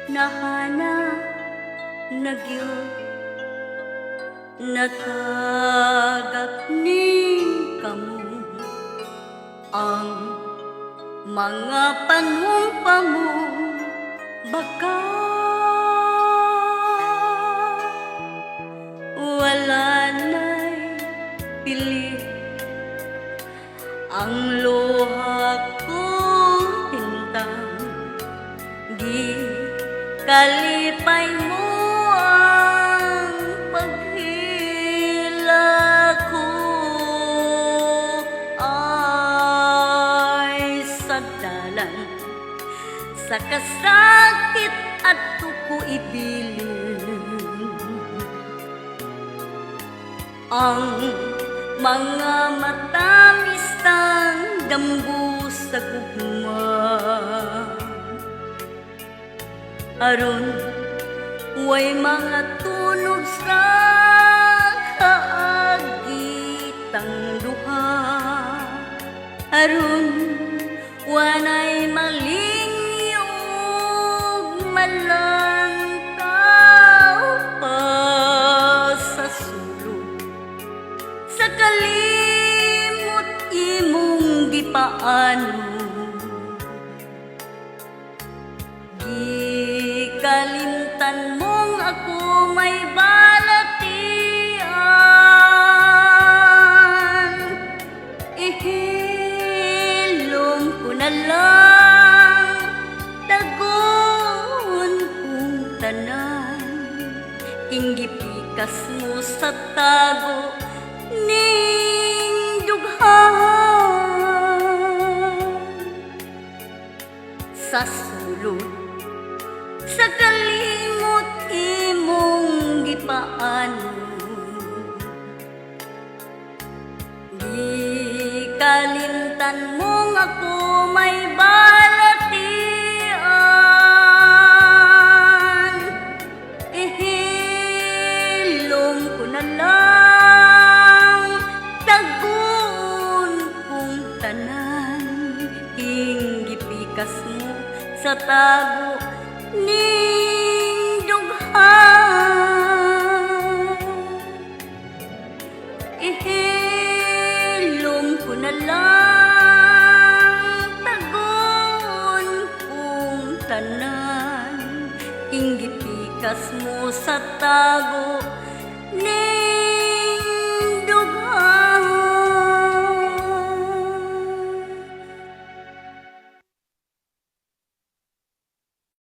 nahana nagyo natagak ni kamu ang mga panumpa mo baka wala na'y pili ang luha ko tintang di kalipay mo ang paghila ko ay sadalan sa kasakit at tuko ibilin ang mga matamis ang damgo sa gugma aron way mga tunog sa kaagitang duha aron wanay malingiyog malantaw pa sa sulod sa kalimot imong gipaano kalimtan mong ako may balatian ihilom ko na lang tagon kong tanan inggipikas mo sa tago ning dughan sa sulod sa kalimot imong gipaano di kalimtan mong ako may balatian ihilom ko na lang tagon kong tanan inggipikas mo sa tago ning dughan ihilom ko na lang tagon kong tanan inggipikas mo sa tago